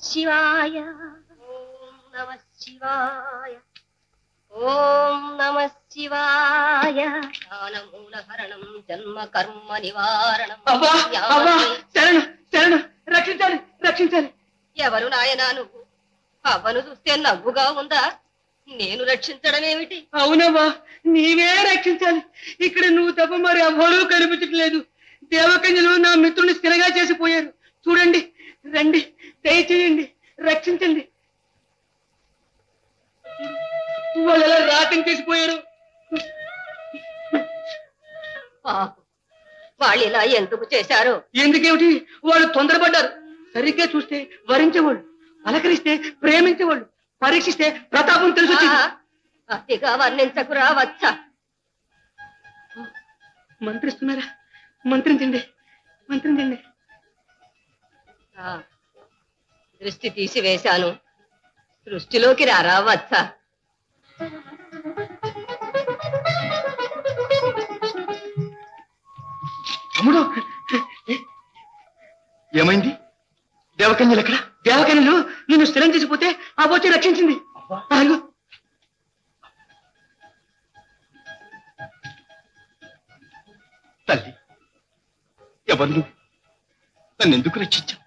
శివాయ. ఓం నమ శివాయ. ఓం నమ శివాయ. జ్ఞానమూలహరణం జన్మ కర్మ నివారణం. శరణు శరణు, రక్షించాలి రక్షించాలి. ఎవరు నాయనా నువ్వు? అవ్వను చూస్తే నవ్వుగా ఉందా? నేను రక్షించడమేమిటి? అవునవ్వా, నీవే రక్షించాలి. ఇక్కడ నువ్వు తప్ప మరి ఎవ్వరూ కనిపించట్లేదు. దేవకన్యలు నా మిత్రుని స్థిరంగా చేసిపోయారు. చూడండి, రండి, దయచేయండి, రక్షించండి. వాళ్ళు ఎలా రాత్రి చేసిపోయారు. వాళ్ళు ఇలా ఎందుకు చేశారు? ఎందుకేమిటి, వాళ్ళు తొందరపడ్డారు. సరిగ్గా చూస్తే వరించేవాళ్ళు, పలకరిస్తే ప్రేమించేవాళ్ళు, పరీక్షిస్తే ప్రతాపం తెలుసు. అతిగా వర్ణించకురా వచ్చ. మంత్రిస్తున్నారా? మంత్రించండి, మంత్రించండి. దృష్టి తీసివేశాను, సృష్టిలోకి రారా వచ్చ. తమ్ముడు, ఏమైంది? దేవకన్యలు ఎక్కడ? దేవకన్యలు నిన్ను స్థిరం చేసిపోతే ఆ వచ్చి రక్షించింది. తల్లి, ఎవరు నువ్వు? నన్ను ఎందుకు రక్షించావు?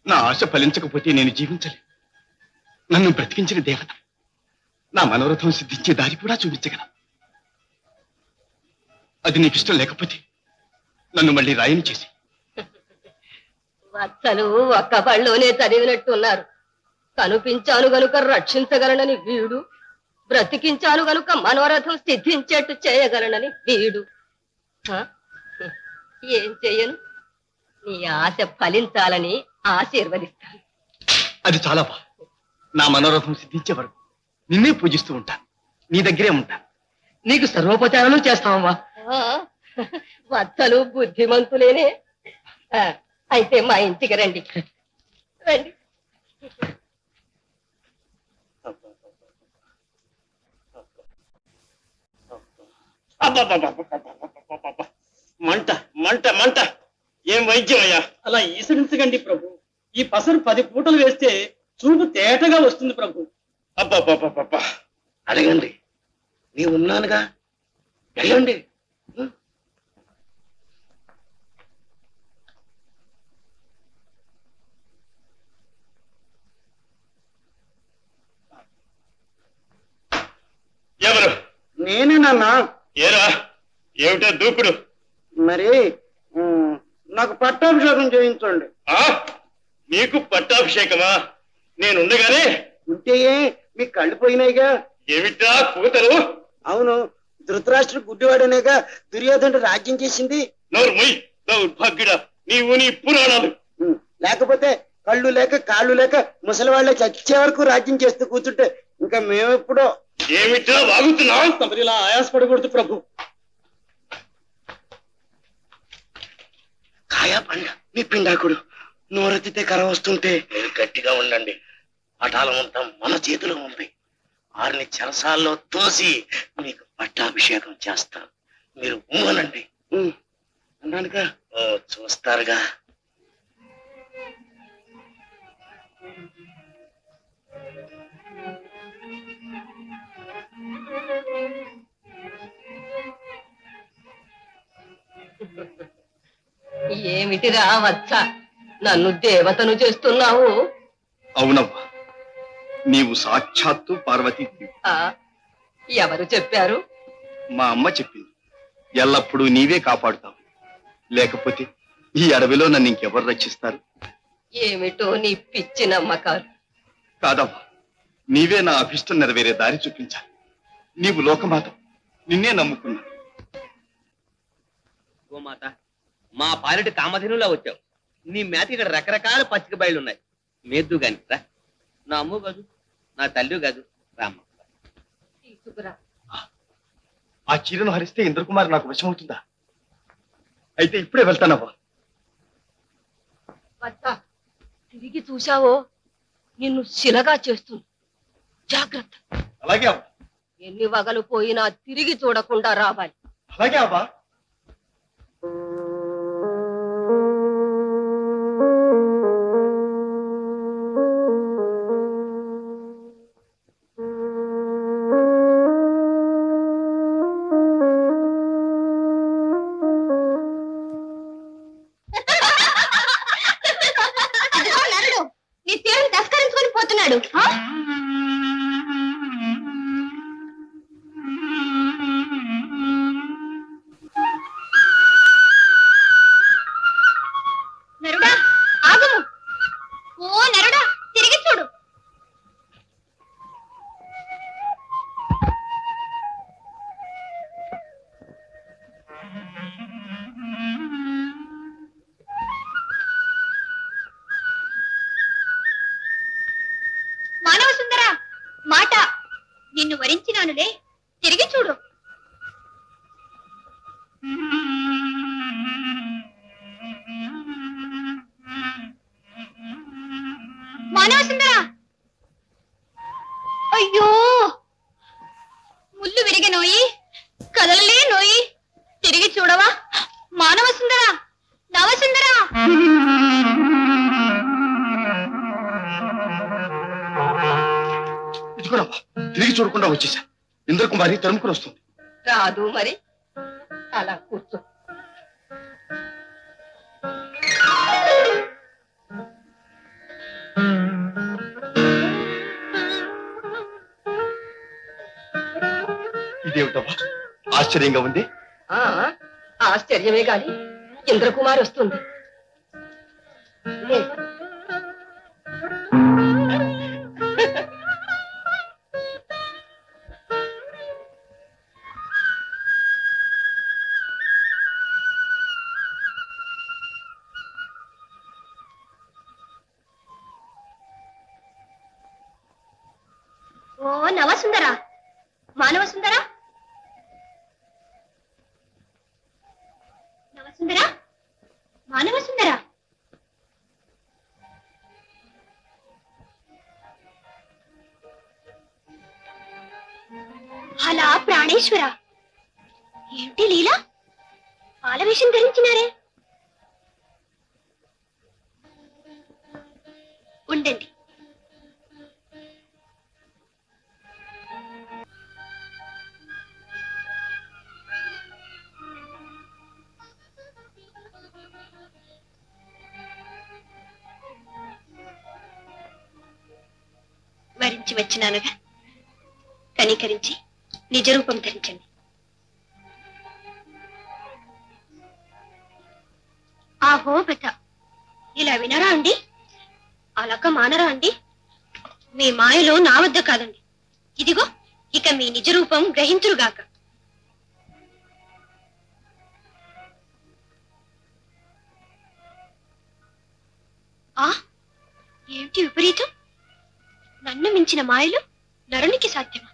నా ఆశ ఫలించకపోతే నేను జీవించలే. నన్ను బ్రతికించిన దేవత నా మనోరథం సిద్ధించే దారి కూడా చూపించగల. అది నీకు ఇష్టం లేకపోతే నన్ను మళ్ళీ రాయని చేసి. వత్సలు ఒక్క బళ్ళోనే చదివినట్టున్నారు. కనిపించాను గనుక రక్షించగలనని వీడు, బ్రతికించాను గనుక మనోరథం సిద్ధించేట్టు చేయగలనని వీడు. ఏం చెయ్యను? నీ ఆశ ఫలించాలని ఆశీర్వదిస్తాను. అది చాలా బా. నా మనోరథం సిద్ధించే వరకు నిన్నే పూజిస్తూ ఉంటాను, నీ దగ్గరే ఉంటాను. నీకు సర్వోపచారాలు చేస్తామమ్మా. వత్సలు బుద్ధిమంతులేనే. అయితే మా ఇంటికి రండి, రండి. మంట మంట మంట! ఏం వైద్యం అయ్యా? అలా ఈసరించకండి ప్రభు. ఈ పసరు 10 పూటలు వేస్తే చూపు తేటగా వస్తుంది ప్రభు. అబ్బా, అడగండి, నీ ఉన్నానుగా, అడగండి. ఎవరు? నేనేనన్నా. ఏరా, ఏమిటా దూకుడు? మరి నాకు పట్టాభిషేకం చేయించండి. నీకు పట్టాభిషేకమా? నేనుండగానే ఉంటే మీ కళ్ళు పోయినాయిగా. ఏమిటా కూతలు? అవును, ధృతరాష్ట్రుడు గుడ్డివాడనేగా దుర్యోధనుడు రాజ్యం చేసింది. నోరు మొయ్, దౌర్భాగ్యుడా, నీవు నీ పురాణాలు. లేకపోతే కళ్ళు లేక కాళ్ళు లేక ముసలి వాళ్ళే చచ్చే వరకు రాజ్యం చేస్తూ కూర్చుంటే ఇంకా మేమెప్పుడో. ఏమిటా వాగుతున్నావు? తమరు ఇలా ఆయాసపడకూడదు ప్రభు. కాయా పండ మీ పిండాకుడు నోరెత్తితే కర వస్తుంటే మీరు గట్టిగా ఉండండి. పటాలం అంతా మన చేతిలో ఉంది. 6 చెరసాల్లో తోసి మీకు పట్టాభిషేకం చేస్తాను. మీరు ఊహనండి. అన్నానుగా, చూస్తారుగా. ఏమిటిరా వచ్చ, నన్ను దేవతను చేస్తున్నావు? అవునవ్వా, నీవు సాక్షాత్తు పార్వతీదేవి. ఎవరు చెప్పారు? మా అమ్మ చెప్పింది. ఎల్లప్పుడూ నీవే కాపాడుతావు, లేకపోతే ఈ అడవిలో నన్ను ఇంకెవరు రక్షిస్తారు? ఏమిటో నీ పిచ్చి నమ్మకాలు. కాదవ్వా, నీవే నా అభిష్టం నెరవేరే దారి చూపించాలి. నీవు లోకమాత, నిన్నే నమ్ముకున్నా. గోమాత, మా పాలిటి కామధేనులా వచ్చావు. నీ మేత ఇక్కడ రకరకాల పచ్చిక బయలున్నాయి. మేద్దు గాని రా. నా అమ్ము కాదు, నా తల్లి కాదు, రామ్మ. ఆ చీరను హరిస్తే ఇంద్రకుమారి నాకు వశమవుతుందా? అయితే ఇప్పుడే వెళ్తానవ్వా. తిరిగి చూశావో నిన్ను శిలగా చేస్తుంది. జాగ్రత్త. అలాగే అవ్వా. ఎన్ని వగలు పోయినా తిరిగి చూడకుండా రావాలి. అలాగే అవ్వా. మాట్లాడు ఆ? నరుడా ఆగము. ఓ నరుడా తిరిగి చూడు. మానవ సుందర మాట నిన్ను వరించినానులే, తిరిగి చూడు. మానవ సుందర అయ్యో ముళ్ళు విరిగే నోయి, కదలలే నోయి, తిరిగి చూడవా మానవ సుందర, నవసుందర. ఇదిగోనమ్మా, తిరిగి చూడకుండా వచ్చేసా. ఇంద్రకుమారి తరుముకుని వస్తుంది. రాదు మరి, అలా కూర్చో. ఇదేమిటమ్మా ఆశ్చర్యంగా ఉంది. ఆ ఆశ్చర్యమే గాని ఇంద్రకుమారి వస్తుంది. లే. ఓ నవసుందర, మానవ సుందర, నవసుందర, మానవ సుందర. అలా ప్రాణేశ్వర, ఏమిటి లీలా పాలవేషం ధరించినారే? ఉండండి. వరించి వచ్చినానుగా, కనికరించి నిజరూపం ధరించండి. ఆహో బత, ఇలా వినరా అండి? అలక మానరా అండి? మీ మాయలో నా వద్ద కాదండి. ఇదిగో ఇక మీ నిజరూపం గ్రహించురుగాక. ఆ ఏమిటి విపరీతం? నన్ను మించిన మాయలు నరునికి సాధ్యమా?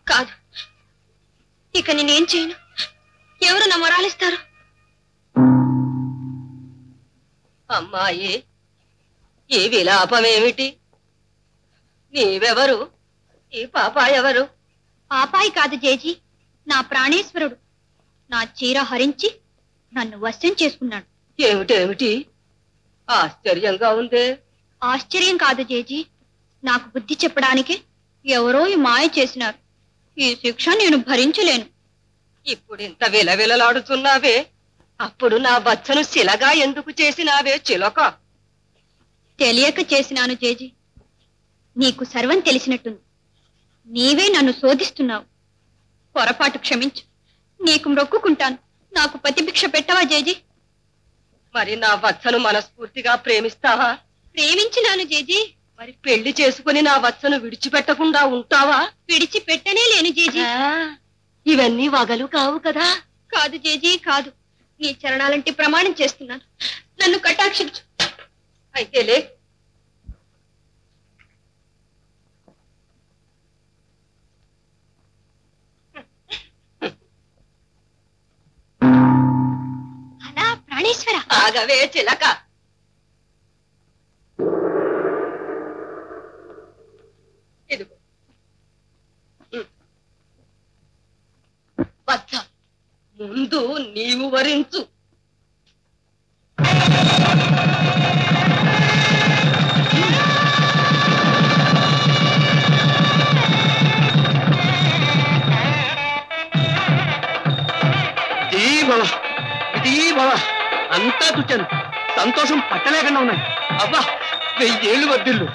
కాదు, ఇక నేనేం చేయను. ఎవరు నా మొరాలిస్తారు? అమ్మాయి, ఈ విలాపమేమిటి? నీవెవరు? ఈ పాప ఎవరు? పాపాయి కాదు జేజీ, నా ప్రాణేశ్వరుడు. నా చీర హరించి నన్ను వశం చేసుకున్నాడు. ఏమిటేమిటి? ఆశ్చర్యంగా ఉందే. ఆశ్చర్యం కాదు జేజీ, నాకు బుద్ధి చెప్పడానికి ఎవరో ఈ మాయ చేసినారు. ఈ శిక్ష నేను భరించలేను. ఇప్పుడు ఇంత విలవిలలాడుతున్నావే, అప్పుడు నా బచ్చను శిలగా ఎందుకు చేసినావే చిలక? తెలియక చేసినాను జేజీ. నీకు సర్వం తెలిసినట్టుంది. నీవే నన్ను శోధిస్తున్నావు. పొరపాటు క్షమించు, నీకు మొక్కుకుంటాను. నాకు ప్రతిభిక్ష పెట్టవా జేజీ? మరి నా వత్సను మనస్ఫూర్తిగా ప్రేమిస్తావా? ప్రేమించినాను జేజీ. మరి పెళ్లి చేసుకుని నా వత్సను విడిచిపెట్టకుండా ఉంటావా? విడిచిపెట్టనే లేను జేజీ. ఇవన్నీ వగలు కావు కదా? కాదు జేజీ, కాదు. నీ చరణాలంటే ప్రమాణం చేస్తున్నాను. నన్ను కటాక్షించు. అయితే లే. అలా ప్రాణేశ్వర. ఆగవే చిలక. ఇదిగో వత్స, ముందు నీవు వరించు. అంతా చూచాను, సంతోషం పట్టలేకుండా ఉన్నాయి. అబ్బా, 1000 ఏళ్ళు వర్దిల్లు.